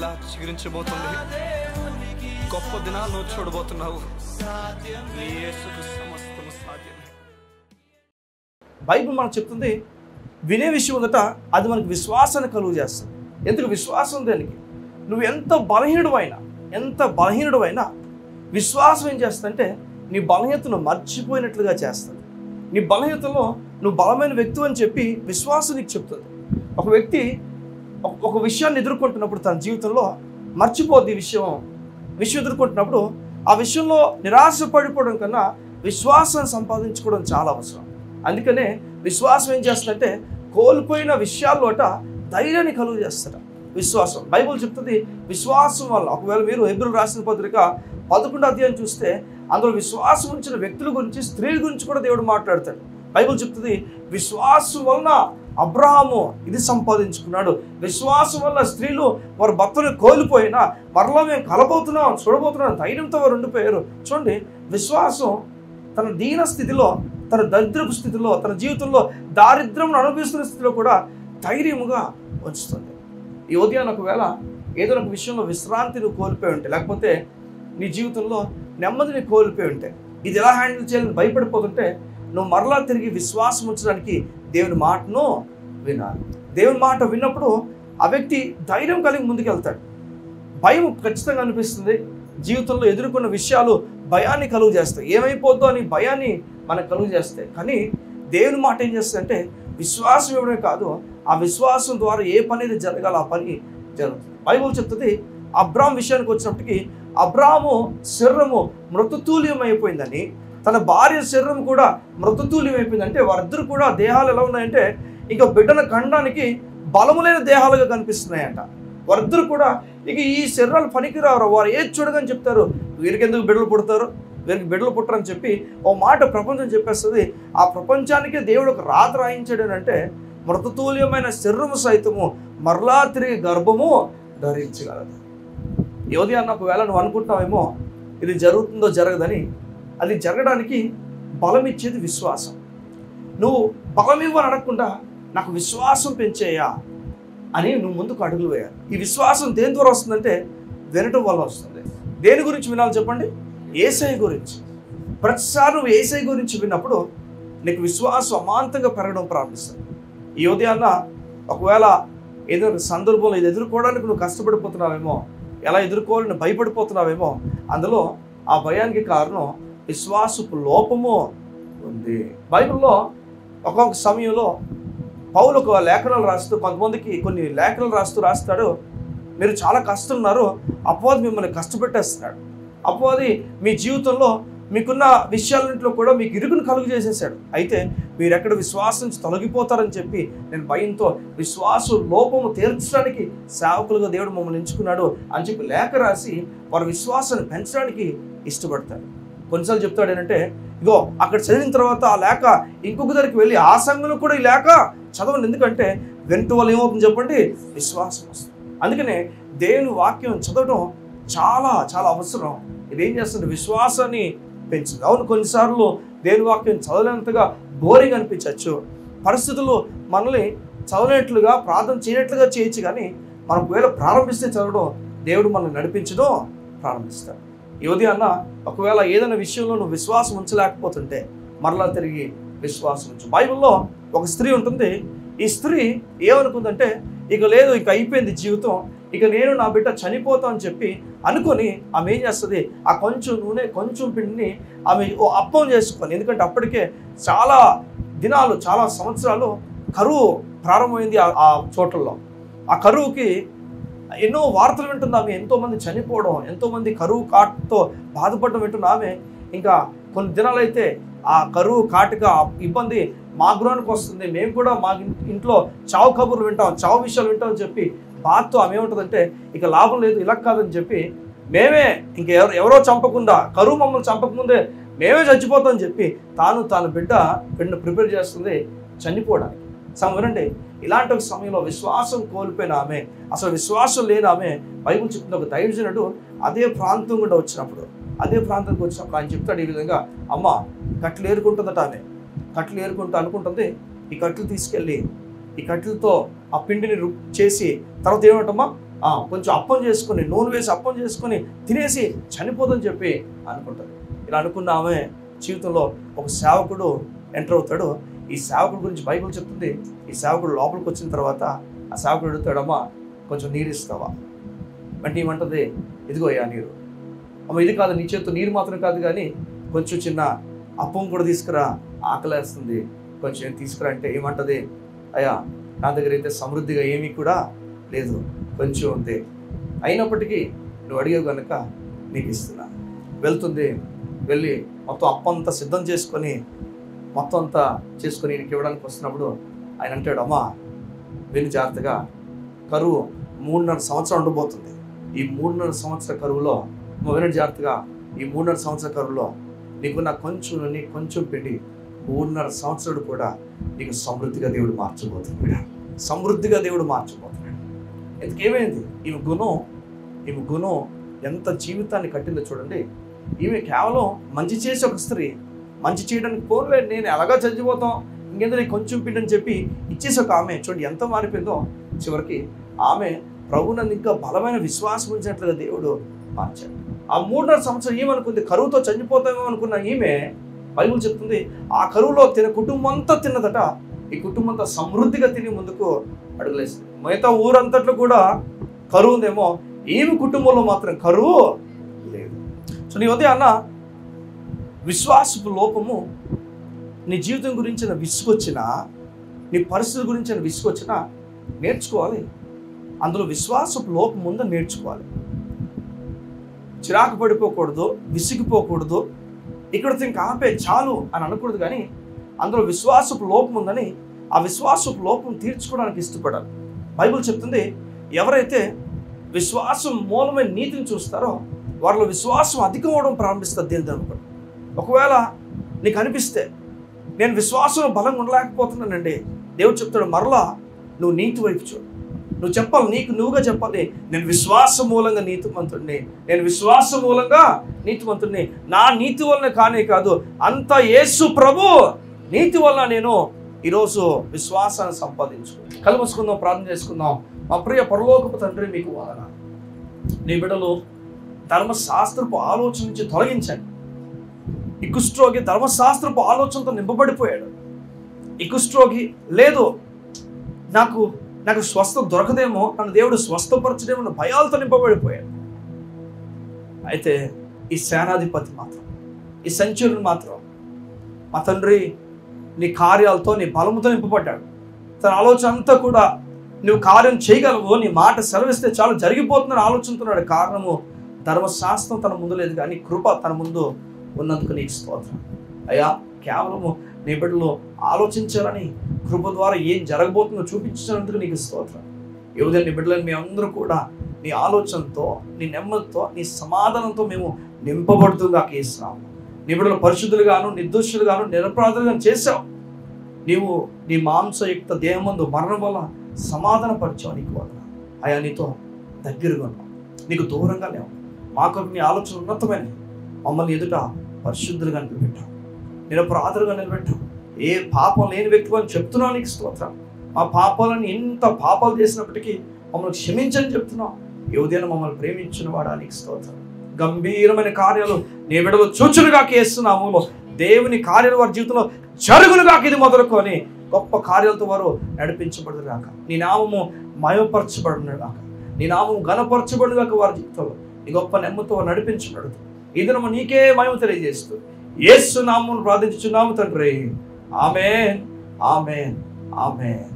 మరలా చిగురించబోతుంది. గొప్ప దినాలను చూడబోతున్నావు. నీ యేసుకు సమస్తము సాధ్యమే. బైబిల్ మనకు చెప్తుంది, వినే విషయం ఉందట, అది మనకు విశ్వాసాన్ని కలుగు చేస్తుంది. ఎందుకు విశ్వాసం? దేనికి? నువ్వు ఎంత బలహీనుడైనా విశ్వాసం ఏం చేస్తుందంటే నీ బలహీనతను మర్చిపోయినట్లుగా చేస్తుంది. నీ బలహీనతలో నువ్వు బలమైన వ్యక్తి అని చెప్పి విశ్వాసం నీకు చెప్తుంది. ఒక వ్యక్తి ఒక విషయాన్ని ఎదుర్కొంటున్నప్పుడు తన జీవితంలో మర్చిపోద్ది. విషయం ఎదుర్కొంటున్నప్పుడు ఆ విషయంలో నిరాశ పడిపోవడం కన్నా విశ్వాసాన్ని సంపాదించుకోవడం చాలా అవసరం. అందుకనే విశ్వాసం ఏం చేస్తుందంటే కోల్పోయిన విషయాల్లోట ధైర్యాన్ని కలుగు చేస్తాడు. విశ్వాసం బైబిల్ చెప్తుంది విశ్వాసం వల్ల. ఒకవేళ మీరు హెబ్రీయులకు రాసిన పత్రిక 11వ అధ్యాయం చూస్తే అందులో విశ్వాసం ఉంచిన వ్యక్తుల గురించి, స్త్రీల గురించి కూడా దేవుడు మాట్లాడతాడు. బైబిల్ చెప్తుంది విశ్వాసం వలన అబ్రహాము ఇది సంపాదించుకున్నాడు. విశ్వాసం వల్ల స్త్రీలు వారి భర్తను కోల్పోయినా మరలా మేము చూడబోతున్నాం ధైర్యంతో వారు ఉండిపోయారు. చూడండి, విశ్వాసం తన దీన స్థితిలో, తన దరిద్రపు స్థితిలో, తన జీవితంలో దారిద్ర్యం అనుభవిస్తున్న స్థితిలో కూడా ధైర్యముగా ఉంచుతుంది. ఈ ఉదయాన్ని ఒకవేళ ఏదో ఒక విషయంలో విశ్రాంతి నువ్వు కోల్పోయి ఉంటే, లేకపోతే నీ జీవితంలో నెమ్మదిని కోల్పోయి ఉంటే, ఇది ఎలా హ్యాండిల్ చేయాలని భయపడిపోతుంటే నువ్వు మరలా తిరిగి విశ్వాసం ఉంచడానికి దేవుని మాటను వినాలి. దేవుని మాట విన్నప్పుడు ఆ వ్యక్తి ధైర్యం కలిగి ముందుకెళ్తాడు. భయం ఖచ్చితంగా అనిపిస్తుంది. జీవితంలో ఎదుర్కొన్న విషయాలు భయాన్ని కలుగు చేస్తాయి. ఏమైపోద్దో అని భయాన్ని మనకు కలుగు చేస్తాయి. కానీ దేవుని మాట ఏం చేస్తుందంటే విశ్వాసం ఇవ్వడమే కాదు, ఆ విశ్వాసం ద్వారా ఏ పని అయితే జరగాలో ఆ పని జరుగుతుంది. బైబిల్ చెప్తుంది అబ్రాహాం విషయానికి వచ్చినప్పటికీ అబ్రాహాము శరీరము మృతతుల్యం అయిపోయిందని, తన భార్య శరీరం కూడా మృతతుల్యం అయిపోయిందంటే వారిద్దరు కూడా దేహాలు ఎలా ఉన్నాయంటే ఇక బిడ్డను కనడానికి బలము లేని దేహాలుగా కనిపిస్తున్నాయంట. వారిద్దరు కూడా ఇక ఈ శరీరాలు పనికిరారు. వారు ఏది చూడగానే చెప్తారు, వీరికి ఎందుకు బిడ్డలు పుడతారు, వీరికి బిడ్డలు పుట్టరని చెప్పి ఓ మాట ప్రపంచం చెప్పేస్తుంది. ఆ ప్రపంచానికి దేవుడు ఒక రాత రాయించాడు అంటే మృతతుల్యమైన శరీరము సైతము మరలా తిరిగి గర్భము ధరించగలదు. యోధి అన్న ఒకవేళ నువ్వు అనుకుంటావేమో ఇది జరుగుతుందో జరగదని, అది జరగడానికి బలం ఇచ్చేది విశ్వాసం. నువ్వు బలం ఇవ్వని అడగకుండా నాకు విశ్వాసం పెంచేయా అని నువ్వు ముందుకు అడుగులు వేయాలి. ఈ విశ్వాసం దేని ద్వారా వస్తుందంటే వినటం వల్ల వస్తుంది. దేని గురించి వినాలి చెప్పండి? యేసయ్య గురించి. ప్రతిసారి నువ్వు యేసయ్య గురించి విన్నప్పుడు నీకు విశ్వాసం అమాంతంగా పెరగడం ప్రారంభిస్తుంది. ఈ ఉదయాన్న ఒకవేళ ఏదో ఒక సందర్భంలో ఇది ఎదుర్కోవడానికి నువ్వు కష్టపడిపోతున్నావేమో, ఎలా ఎదుర్కోవాలని భయపడిపోతున్నావేమో, అందులో ఆ భయానికి కారణం విశ్వాసపు లోపము ఉంది. బైబిల్లో ఒక్కొక్క సమయంలో పౌలు ఒక లేఖనాలు రాస్తూ కొంతమందికి కొన్ని లేఖనాలు రాస్తాడు, మీరు చాలా కష్టం, అపవాది మిమ్మల్ని కష్టపెట్టేస్తున్నాడు, అపవాది మీ జీవితంలో మీకున్న విషయాలన్నింటిలో కూడా మీకు ఇరుగును కలుగు చేసేసాడు, అయితే మీరు ఎక్కడ విశ్వాసం నుంచి తొలగిపోతారని చెప్పి నేను భయంతో విశ్వాస లోపము తీర్చడానికి సేవకులుగా దేవుడు మమ్మల్ని ఎంచుకున్నాడు అని చెప్పి లేఖ రాసి వారి విశ్వాసాన్ని పెంచడానికి ఇష్టపడతాడు. కొన్నిసార్లు చెప్తాడు ఏంటంటే, ఇగో అక్కడ చదివిన తర్వాత ఆ లేఖ ఇంకొక దగ్గరికి వెళ్ళి ఆ సంఘంలో కూడా ఈ లేఖ చదవండి, ఎందుకంటే వెంట వాళ్ళు ఏమవుతుంది చెప్పండి, విశ్వాసం వస్తుంది. అందుకనే దేవుని వాక్యం చదవడం చాలా చాలా అవసరం. ఇదేం చేస్తుంది, విశ్వాసాన్ని పెంచుతుంది. అవును, కొన్నిసార్లు దేవుని వాక్యం చదవలేనంతగా బోరింగ్ అనిపించవచ్చు, పరిస్థితులు మనల్ని చదవనట్లుగా ప్రార్థన చేయనట్లుగా చేయొచ్చు, కానీ మనం ఒకవేళ ప్రారంభిస్తే చదవడం దేవుడు మనల్ని నడిపించడం ప్రారంభిస్తాడు. ఈ ఉదయాన్న ఒకవేళ ఏదైనా విషయంలో నువ్వు విశ్వాసం ఉంచలేకపోతుంటే మరలా తిరిగి విశ్వాసం ఉంచు. బైబిల్లో ఒక స్త్రీ ఉంటుంది. ఈ స్త్రీ ఏమనుకుందంటే ఇక లేదు, ఇక అయిపోయింది జీవితం, ఇక నేను నా బిడ్డ చనిపోతా అని చెప్పి అనుకొని ఆమె ఏం చేస్తుంది, ఆ కొంచెం నూనె కొంచెం పిండిని ఆమె అప్పం చేసుకొని, ఎందుకంటే అప్పటికే చాలా దినాలు చాలా సంవత్సరాలు కరువు ప్రారంభమైంది ఆ చోట్లలో. ఆ కరువుకి ఎన్నో వార్తలు వింటుంది ఆమె, ఎంతోమంది చనిపోవడం, ఎంతోమంది కరువు కాటుతో బాధపడడం వింటున్న ఆమె ఇంకా కొన్ని దినాలు అయితే ఆ కరువు కాటుగా ఇబ్బంది మా గృహానికి వస్తుంది, మేము కూడా మా ఇంట్లో చావు కబుర్లు వింటాం, చావు విషయాలు వింటాం అని చెప్పి బాధతో ఆమె ఏముంటుందంటే ఇక లాభం లేదు, ఇలా కాదని చెప్పి మేమే ఎవరో చంపకుండా, కరువు మమ్మల్ని చంపకముందే మేమే చచ్చిపోతామని చెప్పి తాను బిడ్డను ప్రిపేర్ చేస్తుంది చనిపోవడానికి. వినండి, ఇలాంటి ఒక సమయంలో విశ్వాసం కోల్పోయిన ఆమె, అసలు విశ్వాసం లేని ఆమె, బైబిల్ చెప్తున్న ఒక దైవజనుడు అదే ప్రాంతం గుండా వచ్చినప్పుడు ఆయన చెప్తాడు ఈ విధంగా, అమ్మ కట్లు ఏరుకుంటుందట ఆమె, కట్లు ఏరుకుంటూ అనుకుంటుంది, ఈ కట్లు తీసుకెళ్ళి ఈ కట్లతో ఆ పిండిని చేసి తర్వాత ఏమంటమ్మా కొంచెం అప్పం చేసుకొని నూనె వేసి అప్పం చేసుకొని తినేసి చనిపోదని చెప్పి అనుకుంటారు. ఇలా అనుకున్న ఆమె జీవితంలో ఒక సేవకుడు ఎంటర్ అవుతాడు. ఈ సేవకుడు గురించి బైబిల్ చెప్తుంది. ఈ సేవకుడు లోపలికి వచ్చిన తర్వాత ఆ సేవకుడు అడుగుతాడు, అమ్మ కొంచెం నీరు ఇస్తావా అంటే ఏమంటుంది, ఇదిగో అయ్యా నీరు. అమ్మ ఇది కాదు, నీ చేతితో నీరు మాత్రం కాదు కానీ కొంచెం చిన్న అప్పం కూడా తీసుకురా, ఆకలేస్తుంది, కొంచెం తీసుకురా అంటే ఏమంటుంది, అయ్యా నా దగ్గర అయితే సమృద్ధిగా ఏమీ కూడా లేదు, కొంచెం ఉంది, అయినప్పటికీ నువ్వు అడిగావు కనుక నీకు ఇస్తున్నా. వెళ్తుంది, వెళ్ళి మొత్తం అప్పంతా సిద్ధం చేసుకొని మొత్తం అంతా చేసుకొని ఈయనకి ఇవ్వడానికి వస్తున్నప్పుడు ఆయన అంటాడు, అమ్మా విని జాగ్రత్తగా, కరువు 3.5 సంవత్సరం ఉండబోతుంది. ఈ 3.5 సంవత్సర కరువులో విని జాగ్రత్తగా, ఈ 3.5 సంవత్సర కరువులో నీకు నా కొంచెం పిండి 3.5 సంవత్సరాలు కూడా నీకు సమృద్ధిగా దేవుడు మార్చబోతున్నాడు. సమృద్ధిగా దేవుడు మార్చబోతున్నాడు. ఎందుకు ఏమైంది, ఈమె గుణం ఎంత జీవితాన్ని కట్టిందో చూడండి. ఈమె కేవలం మంచి చేసే ఒక స్త్రీ, మంచి చేయడానికి పోలే, నేను ఎలాగా చచ్చిపోతాం, ఇంకెందుకు కొంచెం పిండి అని చెప్పి ఇచ్చేసి ఒక ఆమె చూడండి ఎంత మారిపోయిందో. చివరికి ఆమె ప్రభువునందు ఇంకా బలమైన విశ్వాసం ఉంచినట్లుగా దేవుడు మార్చాడు. ఆ 3.5 సంవత్సరం ఏమనుకుంది, కరువుతో చనిపోతామో అనుకున్న ఈమె, బైబిల్ చెప్తుంది ఆ కరువులో కుటుంబం అంతా తిన్నదట. ఈ కుటుంబం అంతా సమృద్ధిగా తిని ముందుకు అడుగులేసింది. మిగతా ఊరంతట్లో కూడా కరువు ఉందేమో, ఈమె కుటుంబంలో మాత్రం కరువు లేదు. సో నీ ఉదయం అన్న విశ్వాసపు లోపము నీ జీవితం గురించిన విసుగొచ్చినా, నీ పరిస్థితుల గురించిన విసుగొచ్చినా నేర్చుకోవాలి. అందులో విశ్వాసపు లోపం ఉందో నేర్చుకోవాలి. చిరాకు పడిపోకూడదు, విసిగిపోకూడదు, ఇక్కడితో ఇంకా ఆపే చాలు అని అనకూడదు. కానీ అందులో విశ్వాసపు లోపం ఉందని ఆ విశ్వాసపు లోపం తీర్చుకోవడానికి ఇష్టపడాలి. బైబిల్ చెప్తుంది, ఎవరైతే విశ్వాసం మూలమైన నీతిని చూస్తారో వారిలో విశ్వాసం అధికం అవడం ప్రారంభిస్తుంది. దేని అనుకోండి, ఒకవేళ నీకు అనిపిస్తే నేను విశ్వాసంలో బలంగా ఉండలేకపోతున్నానండి, దేవుడు చెప్తాడు, మరలా నువ్వు నీతి వైపు చూడు. నువ్వు చెప్పాలి, నువ్వుగా చెప్పాలి, నేను విశ్వాసం మూలంగా నీతిమంతుడిని, నేను విశ్వాసం మూలంగా నీతిమంతుడిని, నా నీతి వలన కానే కాదు, అంత యేసు ప్రభు నీతి వలన నేను ఈరోజు విశ్వాసాన్ని సంపాదించుకున్నాను. కళ్ళు మూసుకుందాం, ప్రార్థన చేసుకుందాం. మా ప్రియ పరలోకపు తండ్రి, మీకు వందనాలు. నీ బిడ్డలు ధర్మశాస్త్రపు ఆలోచన నుంచి తొలగించండి. ఈ కుష్ఠరోగి ధర్మశాస్త్రపు ఆలోచనతో నింపబడిపోయాడు. ఈ కుష్ఠరోగి లేదు, నాకు స్వస్థ దొరకదేమో, నన్ను దేవుడు స్వస్థపరచడేమో భయాలతో నింపబడిపోయాడు. అయితే ఈ సేనాధిపతి మాత్రం, ఈ సంచురుని మాత్రం, మా తండ్రి నీ కార్యాలతో, నీ బలముతో నింపబడ్డాడు. తన ఆలోచన అంతా కూడా నువ్వు కార్యం చేయగలవు, నీ మాట సెలవిస్తే చాలు జరిగిపోతుందని ఆలోచిస్తున్నాడు. కారణము ధర్మశాస్త్రం తన ముందు లేదు కానీ కృప తన ముందు ఉన్నందుకు నీకు స్తోత్రం అయ్యా. కేవలము నీ బిడ్డలు ఆలోచించాలని, కృప ద్వారా ఏం జరగబోతుందో చూపించినందుకు నీకు స్తోత్రం. ఈ ఉదయం నీ బిడ్డలని మేము అందరూ కూడా నీ ఆలోచనతో, నీ నెమ్మదితో, నీ సమాధానంతో మేము నింపబడుతుందా కేస్తున్నాము. నీ బిడ్డలు పరిశుద్ధులుగాను, నిర్దోషులుగాను, నిరపరాధులుగాను చేశావు. నీవు నీ మాంసయుక్త దేహమందు మరణం వల్ల సమాధాన పరిచావు. నీకు వదన అయ్యా, నీతో దగ్గరగా ఉన్నావు, నీకు దూరంగా లేవు. మాకు నీ ఆలోచన ఉన్నతమైనవి. మమ్మల్ని ఎదుట పరిశుద్ధులుగా నిలబెట్టావు, నిరపరాధులుగా నిలబెట్టావు. ఏ పాపం లేని వ్యక్తి అని చెప్తున్నావు, నీకు స్తోత్రం. మా పాపాలను ఎంత పాపాలు చేసినప్పటికీ మమ్మల్ని క్షమించని చెప్తున్నావు. ఈ ఉదయం మమ్మల్ని ప్రేమించిన వాడా, నీకు స్తోత్రం. గంభీరమైన కార్యాలు నీ బిడ్డలు చూచునుగా చేస్తున్నాము. దేవుని కార్యాలు వారి జీవితంలో జరుగునుగా, ఇది మొదలుకొని గొప్ప కార్యాలతో వారు నడిపించబడుగాక. నీ నామము మయపరచబడునుగాక, నీ నామము ఘనపరచబడుగాక. వారి జీవితంలో నీ గొప్ప నెమ్మతో నడిపించబడదు. ఈ దినము నీకే మహిమ తెలియజేస్తూ యేసు నామమును ప్రార్థించుచున్నాము తండ్రి. ఆమేన్, ఆమేన్, ఆమేన్.